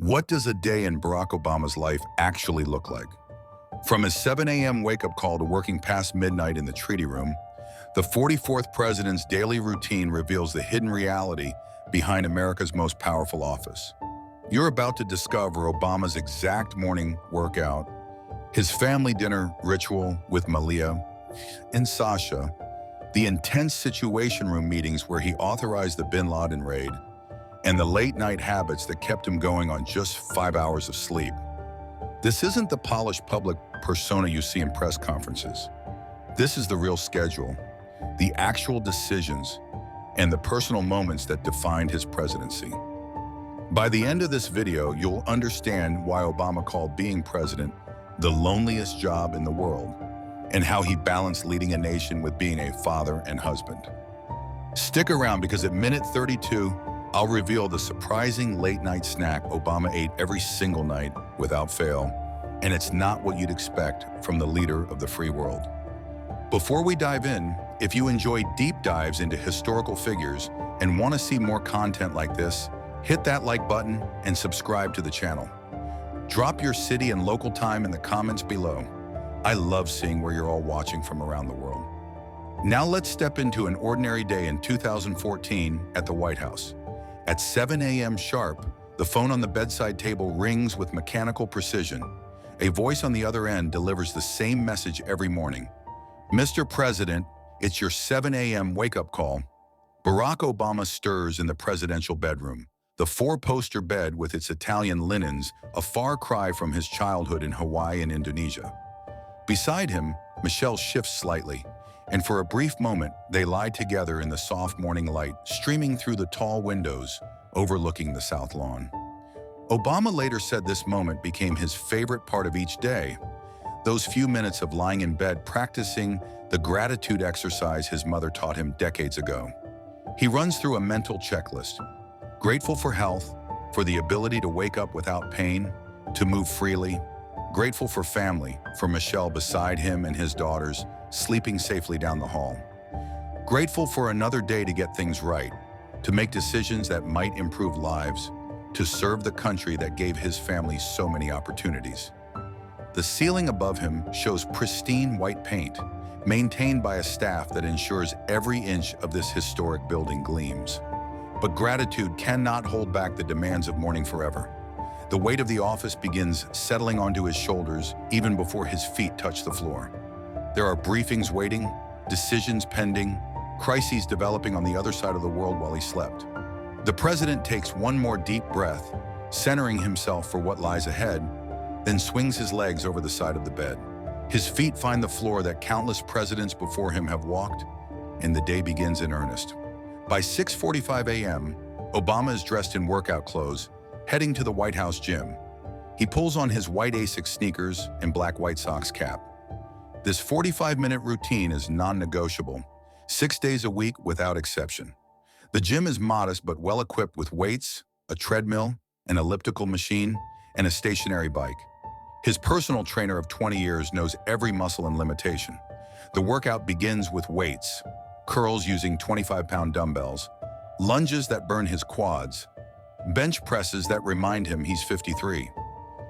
What does a day in Barack Obama's life actually look like? From his 7 a.m. wake-up call to working past midnight in the treaty room, the 44th president's daily routine reveals the hidden reality behind America's most powerful office. You're about to discover Obama's exact morning workout, his family dinner ritual with Malia and Sasha, the intense situation room meetings where he authorized the bin Laden raid, and the late-night habits that kept him going on just 5 hours of sleep. This isn't the polished public persona you see in press conferences. This is the real schedule, the actual decisions, and the personal moments that defined his presidency. By the end of this video, you'll understand why Obama called being president the loneliest job in the world, and how he balanced leading a nation with being a father and husband. Stick around, because at minute 32, I'll reveal the surprising late-night snack Obama ate every single night without fail, and it's not what you'd expect from the leader of the free world. Before we dive in, if you enjoy deep dives into historical figures and want to see more content like this, hit that like button and subscribe to the channel. Drop your city and local time in the comments below. I love seeing where you're all watching from around the world. Now let's step into an ordinary day in 2014 at the White House. At 7 a.m. sharp, the phone on the bedside table rings with mechanical precision. A voice on the other end delivers the same message every morning. Mr. President, it's your 7 a.m. wake-up call. Barack Obama stirs in the presidential bedroom, the four-poster bed with its Italian linens, a far cry from his childhood in Hawaii and Indonesia. Beside him, Michelle shifts slightly, and for a brief moment, they lie together in the soft morning light streaming through the tall windows overlooking the South Lawn. Obama later said this moment became his favorite part of each day, those few minutes of lying in bed practicing the gratitude exercise his mother taught him decades ago. He runs through a mental checklist: grateful for health, for the ability to wake up without pain, to move freely; grateful for family, for Michelle beside him and his daughters, sleeping safely down the hall; grateful for another day to get things right, to make decisions that might improve lives, to serve the country that gave his family so many opportunities. The ceiling above him shows pristine white paint, maintained by a staff that ensures every inch of this historic building gleams. But gratitude cannot hold back the demands of morning forever. The weight of the office begins settling onto his shoulders even before his feet touch the floor. There are briefings waiting, decisions pending, crises developing on the other side of the world while he slept. The president takes one more deep breath, centering himself for what lies ahead, then swings his legs over the side of the bed. His feet find the floor that countless presidents before him have walked, and the day begins in earnest. By 6:45 a.m., Obama is dressed in workout clothes, heading to the White House gym. He pulls on his white Asics sneakers and black White Sox cap. This 45-minute routine is non-negotiable, 6 days a week without exception. The gym is modest but well-equipped with weights, a treadmill, an elliptical machine, and a stationary bike. His personal trainer of 20 years knows every muscle and limitation. The workout begins with weights, curls using 25-pound dumbbells, lunges that burn his quads, bench presses that remind him he's 53.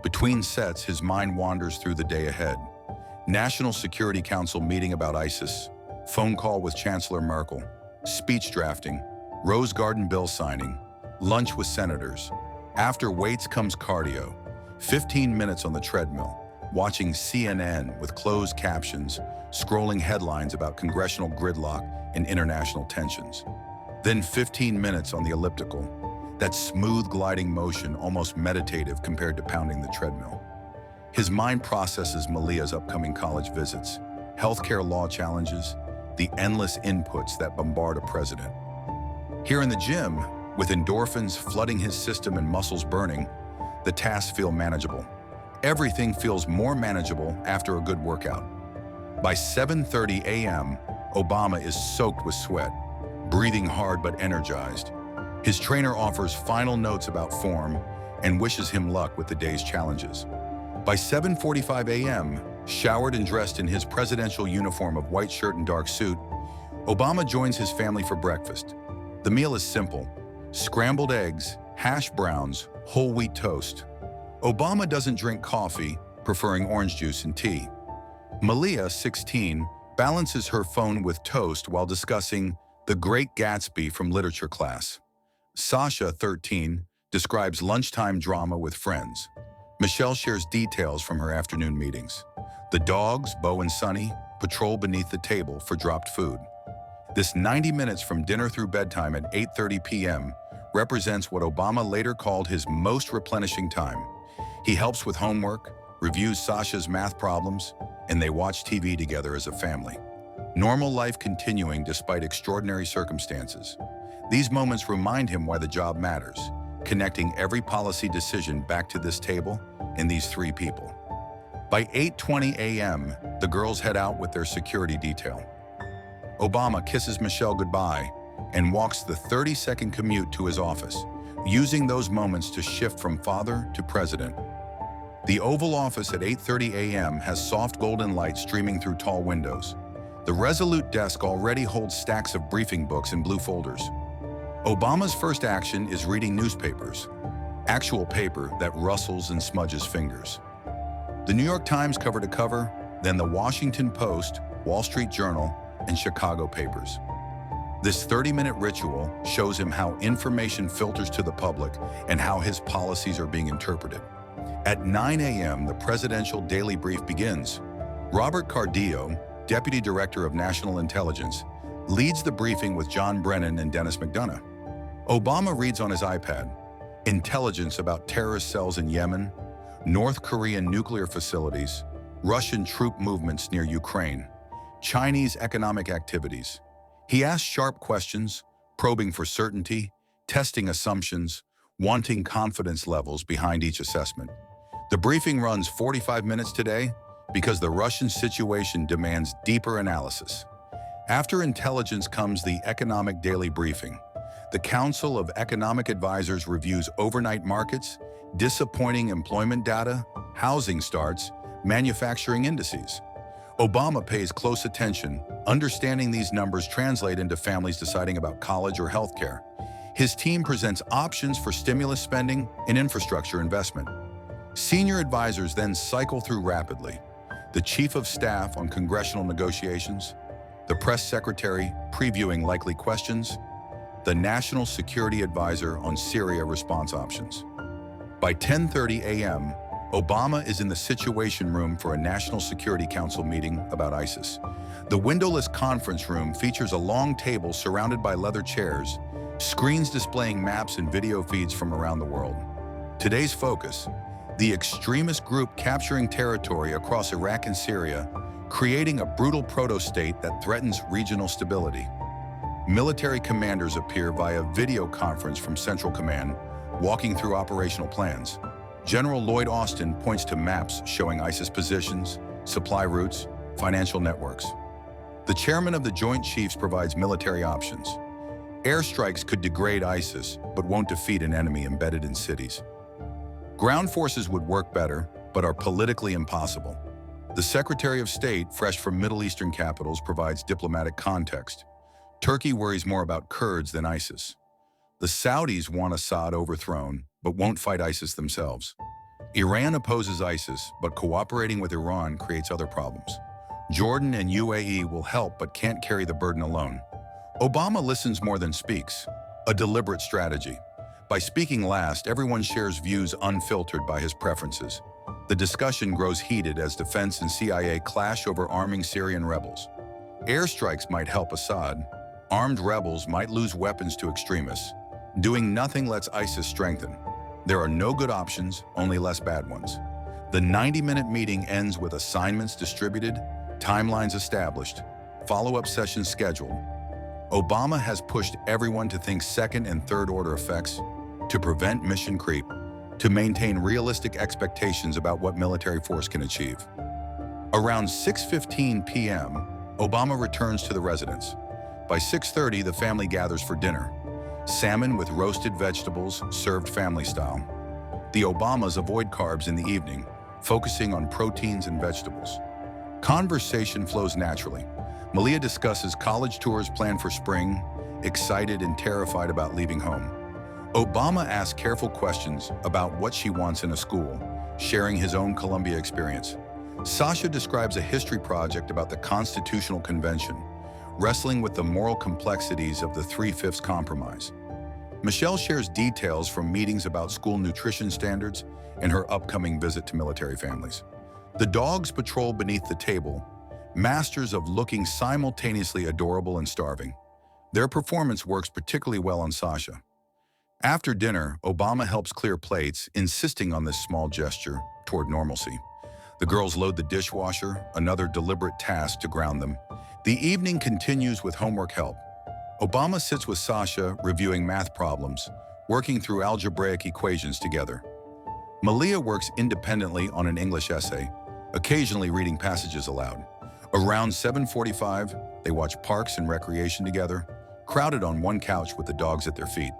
Between sets, his mind wanders through the day ahead. National Security Council meeting about ISIS, phone call with Chancellor Merkel, speech drafting, Rose Garden bill signing, lunch with senators. After weights comes cardio, 15 minutes on the treadmill, watching CNN with closed captions, scrolling headlines about congressional gridlock and international tensions. Then 15 minutes on the elliptical, that smooth gliding motion almost meditative compared to pounding the treadmill. His mind processes Malia's upcoming college visits, healthcare law challenges, the endless inputs that bombard a president. Here in the gym, with endorphins flooding his system and muscles burning, the tasks feel manageable. Everything feels more manageable after a good workout. By 7:30 a.m., Obama is soaked with sweat, breathing hard but energized. His trainer offers final notes about form and wishes him luck with the day's challenges. By 7:45 a.m., showered and dressed in his presidential uniform of white shirt and dark suit, Obama joins his family for breakfast. The meal is simple: scrambled eggs, hash browns, whole wheat toast. Obama doesn't drink coffee, preferring orange juice and tea. Malia, 16, balances her phone with toast while discussing The Great Gatsby from literature class. Sasha, 13, describes lunchtime drama with friends. Michelle shares details from her afternoon meetings. The dogs, Bo and Sunny, patrol beneath the table for dropped food. This 90 minutes from dinner through bedtime at 8:30 p.m. represents what Obama later called his most replenishing time. He helps with homework, reviews Sasha's math problems, and they watch TV together as a family. Normal life continuing despite extraordinary circumstances. These moments remind him why the job matters, connecting every policy decision back to this table and these three people. By 8:20 a.m., the girls head out with their security detail. Obama kisses Michelle goodbye and walks the 30-second commute to his office, using those moments to shift from father to president. The Oval Office at 8:30 a.m. has soft golden light streaming through tall windows. The resolute desk already holds stacks of briefing books in blue folders. Obama's first action is reading newspapers, actual paper that rustles and smudges fingers. The New York Times cover to cover, then the Washington Post, Wall Street Journal, and Chicago papers. This 30-minute ritual shows him how information filters to the public and how his policies are being interpreted. At 9 a.m., the presidential daily brief begins. Robert Cardillo, Deputy Director of National Intelligence, leads the briefing with John Brennan and Dennis McDonough. Obama reads on his iPad, intelligence about terrorist cells in Yemen, North Korean nuclear facilities, Russian troop movements near Ukraine, Chinese economic activities. He asks sharp questions, probing for certainty, testing assumptions, wanting confidence levels behind each assessment. The briefing runs 45 minutes today because the Russian situation demands deeper analysis. After intelligence comes the economic daily briefing. The Council of Economic Advisors reviews overnight markets, disappointing employment data, housing starts, manufacturing indices. Obama pays close attention, understanding these numbers translate into families deciding about college or healthcare. His team presents options for stimulus spending and infrastructure investment. Senior advisors then cycle through rapidly. The Chief of Staff on congressional negotiations, the Press Secretary previewing likely questions, the National Security Advisor on Syria response options. By 10:30 a.m., Obama is in the Situation Room for a National Security Council meeting about ISIS. The windowless conference room features a long table surrounded by leather chairs, screens displaying maps and video feeds from around the world. Today's focus, the extremist group capturing territory across Iraq and Syria, creating a brutal proto-state that threatens regional stability. Military commanders appear via video conference from Central Command, walking through operational plans. General Lloyd Austin points to maps showing ISIS positions, supply routes, financial networks. The chairman of the Joint Chiefs provides military options. Airstrikes could degrade ISIS, but won't defeat an enemy embedded in cities. Ground forces would work better, but are politically impossible. The Secretary of State, fresh from Middle Eastern capitals, provides diplomatic context. Turkey worries more about Kurds than ISIS. The Saudis want Assad overthrown, but won't fight ISIS themselves. Iran opposes ISIS, but cooperating with Iran creates other problems. Jordan and UAE will help but can't carry the burden alone. Obama listens more than speaks, a deliberate strategy. By speaking last, everyone shares views unfiltered by his preferences. The discussion grows heated as defense and CIA clash over arming Syrian rebels. Airstrikes might help Assad. Armed rebels might lose weapons to extremists. Doing nothing lets ISIS strengthen. There are no good options, only less bad ones. The 90-minute meeting ends with assignments distributed, timelines established, follow-up sessions scheduled. Obama has pushed everyone to think second and third order effects, to prevent mission creep, to maintain realistic expectations about what military force can achieve. Around 6:15 p.m., Obama returns to the residence. By 6:30, the family gathers for dinner. Salmon with roasted vegetables, served family style. The Obamas avoid carbs in the evening, focusing on proteins and vegetables. Conversation flows naturally. Malia discusses college tours planned for spring, excited and terrified about leaving home. Obama asks careful questions about what she wants in a school, sharing his own Columbia experience. Sasha describes a history project about the Constitutional Convention, wrestling with the moral complexities of the Three-Fifths Compromise. Michelle shares details from meetings about school nutrition standards and her upcoming visit to military families. The dogs patrol beneath the table, masters of looking simultaneously adorable and starving. Their performance works particularly well on Sasha. After dinner, Obama helps clear plates, insisting on this small gesture toward normalcy. The girls load the dishwasher, another deliberate task to ground them. The evening continues with homework help. Obama sits with Sasha, reviewing math problems, working through algebraic equations together. Malia works independently on an English essay, occasionally reading passages aloud. Around 7:45, they watch Parks and Recreation together, crowded on one couch with the dogs at their feet.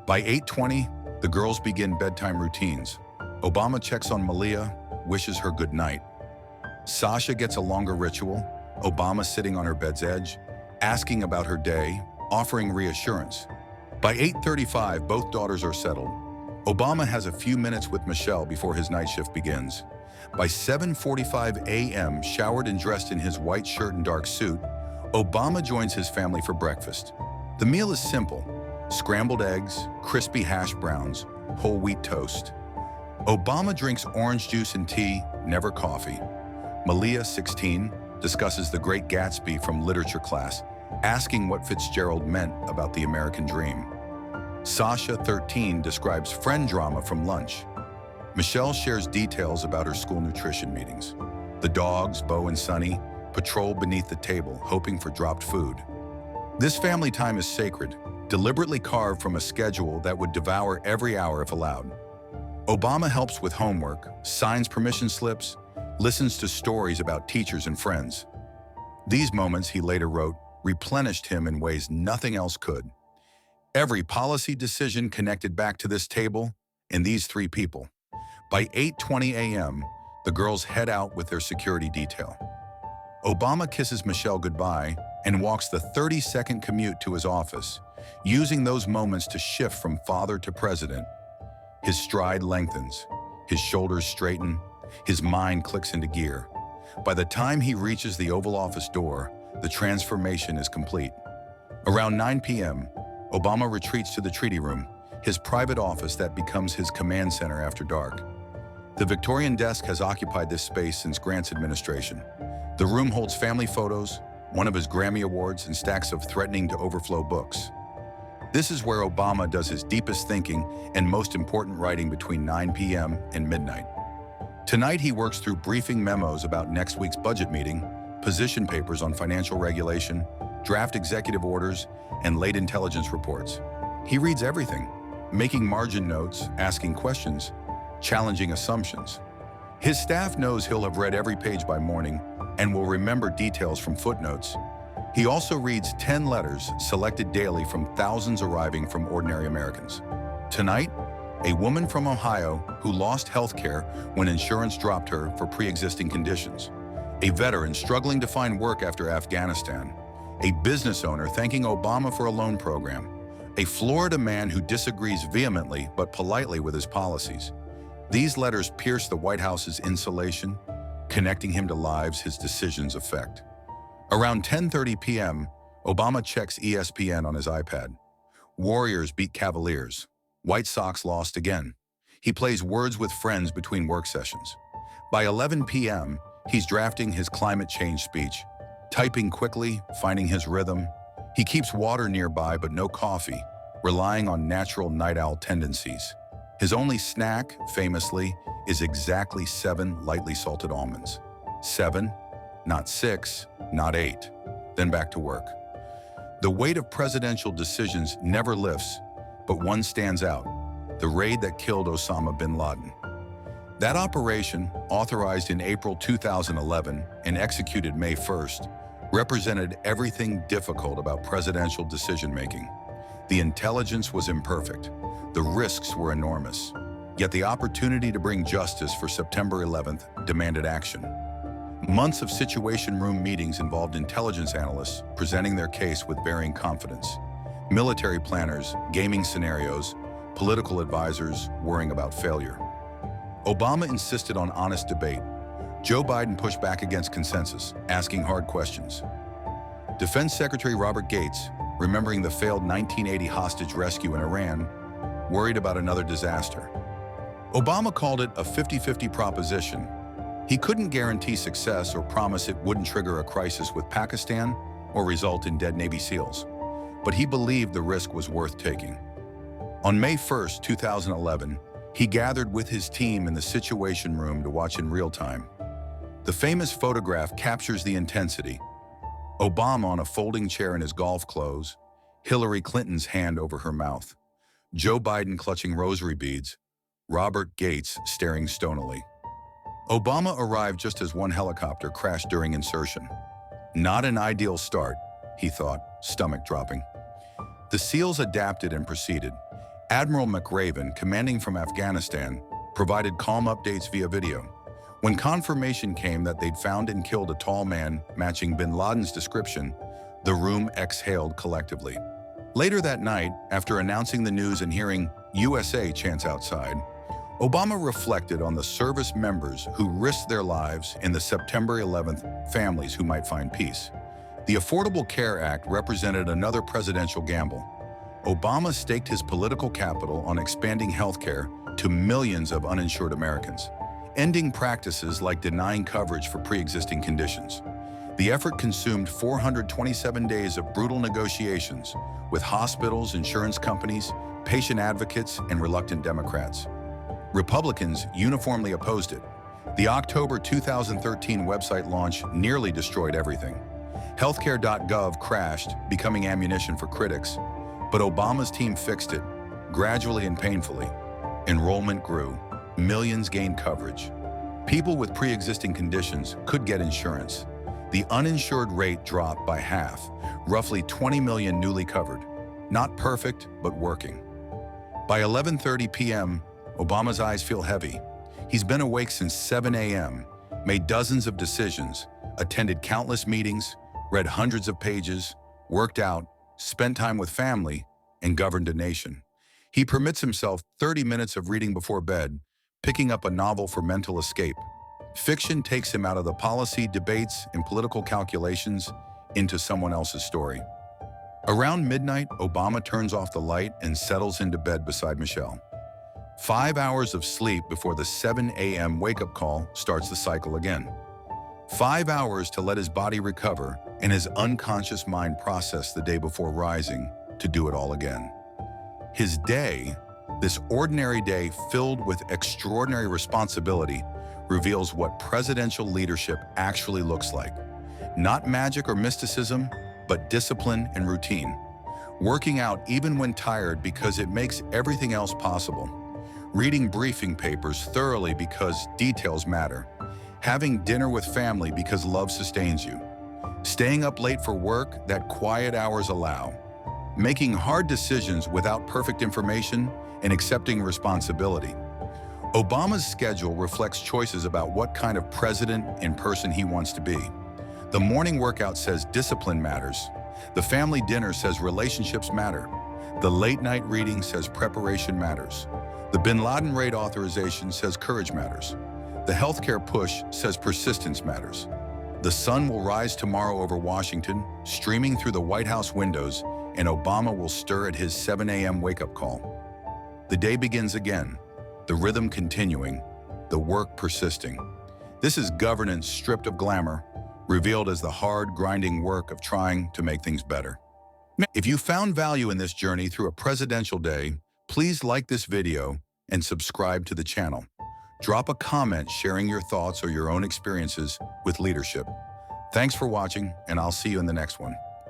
By 8:20, the girls begin bedtime routines. Obama checks on Malia, wishes her good night. Sasha gets a longer ritual, Obama sitting on her bed's edge, asking about her day, offering reassurance. By 8:35, both daughters are settled. Obama has a few minutes with Michelle before his night shift begins. By 7:45 a.m., showered and dressed in his white shirt and dark suit, Obama joins his family for breakfast. The meal is simple: scrambled eggs, crispy hash browns, whole wheat toast. Obama drinks orange juice and tea, never coffee. Malia, 16, discusses The Great Gatsby from literature class, asking what Fitzgerald meant about the American dream. Sasha, 13, describes friend drama from lunch. Michelle shares details about her school nutrition meetings. The dogs, Bo and Sunny, patrol beneath the table, hoping for dropped food. This family time is sacred, deliberately carved from a schedule that would devour every hour if allowed. Obama helps with homework, signs permission slips, listens to stories about teachers and friends. These moments, he later wrote, replenished him in ways nothing else could. Every policy decision connected back to this table and these three people. By 8:20 a.m., the girls head out with their security detail. Obama kisses Michelle goodbye and walks the 30-second commute to his office, using those moments to shift from father to president. His stride lengthens, his shoulders straighten, his mind clicks into gear. By the time he reaches the Oval Office door, the transformation is complete. Around 9 p.m., Obama retreats to the treaty room, his private office that becomes his command center after dark. The Victorian desk has occupied this space since Grant's administration. The room holds family photos, one of his Grammy Awards, and stacks of threatening to overflow books. This is where Obama does his deepest thinking and most important writing between 9 p.m. and midnight. Tonight, he works through briefing memos about next week's budget meeting, position papers on financial regulation, draft executive orders, and late intelligence reports. He reads everything, making margin notes, asking questions, challenging assumptions. His staff knows he'll have read every page by morning and will remember details from footnotes. He also reads 10 letters selected daily from thousands arriving from ordinary Americans. Tonight, a woman from Ohio who lost health care when insurance dropped her for pre-existing conditions. A veteran struggling to find work after Afghanistan. A business owner thanking Obama for a loan program. A Florida man who disagrees vehemently but politely with his policies. These letters pierce the White House's insulation, connecting him to lives his decisions affect. Around 10:30 p.m., Obama checks ESPN on his iPad. Warriors beat Cavaliers. White Sox lost again. He plays words with friends between work sessions. By 11 p.m., he's drafting his climate change speech, typing quickly, finding his rhythm. He keeps water nearby but no coffee, relying on natural night owl tendencies. His only snack, famously, is exactly 7 lightly salted almonds. 7, not 6, not 8. Then back to work. The weight of presidential decisions never lifts, but one stands out: the raid that killed Osama bin Laden. That operation, authorized in April 2011 and executed May 1st, represented everything difficult about presidential decision-making. The intelligence was imperfect. The risks were enormous. Yet the opportunity to bring justice for September 11th demanded action. Months of Situation Room meetings involved intelligence analysts presenting their case with varying confidence. Military planners, gaming scenarios, political advisors worrying about failure. Obama insisted on honest debate. Joe Biden pushed back against consensus, asking hard questions. Defense Secretary Robert Gates, remembering the failed 1980 hostage rescue in Iran, worried about another disaster. Obama called it a 50-50 proposition. He couldn't guarantee success or promise it wouldn't trigger a crisis with Pakistan or result in dead Navy SEALs, but he believed the risk was worth taking. On May 1, 2011, he gathered with his team in the Situation Room to watch in real time. The famous photograph captures the intensity. Obama on a folding chair in his golf clothes, Hillary Clinton's hand over her mouth, Joe Biden clutching rosary beads, Robert Gates staring stonily. Obama arrived just as one helicopter crashed during insertion. Not an ideal start, he thought, stomach dropping. The SEALs adapted and proceeded. Admiral McRaven, commanding from Afghanistan, provided calm updates via video. When confirmation came that they'd found and killed a tall man matching bin Laden's description, the room exhaled collectively. Later that night, after announcing the news and hearing USA chants outside, Obama reflected on the service members who risked their lives in the September 11th families who might find peace. The Affordable Care Act represented another presidential gamble. Obama staked his political capital on expanding health care to millions of uninsured Americans, ending practices like denying coverage for pre-existing conditions. The effort consumed 427 days of brutal negotiations with hospitals, insurance companies, patient advocates, and reluctant Democrats. Republicans uniformly opposed it. The October 2013 website launch nearly destroyed everything. Healthcare.gov crashed, becoming ammunition for critics. But Obama's team fixed it, gradually and painfully. Enrollment grew. Millions gained coverage. People with pre-existing conditions could get insurance. The uninsured rate dropped by half, roughly 20 million newly covered. Not perfect, but working. By 11:30 p.m., Obama's eyes feel heavy. He's been awake since 7 a.m., made dozens of decisions, attended countless meetings, read hundreds of pages, worked out, spent time with family, and governed a nation. He permits himself 30 minutes of reading before bed, picking up a novel for mental escape. Fiction takes him out of the policy, debates, and political calculations into someone else's story. Around midnight, Obama turns off the light and settles into bed beside Michelle. 5 hours of sleep before the 7 a.m. wake-up call starts the cycle again. 5 hours to let his body recover and his unconscious mind process the day before rising to do it all again. His day, this ordinary day filled with extraordinary responsibility, reveals what presidential leadership actually looks like. Not magic or mysticism, but discipline and routine. Working out even when tired because it makes everything else possible. Reading briefing papers thoroughly because details matter. Having dinner with family because love sustains you. Staying up late for work that quiet hours allow. Making hard decisions without perfect information and accepting responsibility. Obama's schedule reflects choices about what kind of president and person he wants to be. The morning workout says discipline matters. The family dinner says relationships matter. The late night reading says preparation matters. The bin Laden raid authorization says courage matters. The healthcare push says persistence matters. The sun will rise tomorrow over Washington, streaming through the White House windows, and Obama will stir at his 7 a.m. wake-up call. The day begins again, the rhythm continuing, the work persisting. This is governance stripped of glamour, revealed as the hard, grinding work of trying to make things better. If you found value in this journey through a presidential day, please like this video and subscribe to the channel. Drop a comment sharing your thoughts or your own experiences with leadership. Thanks for watching, and I'll see you in the next one.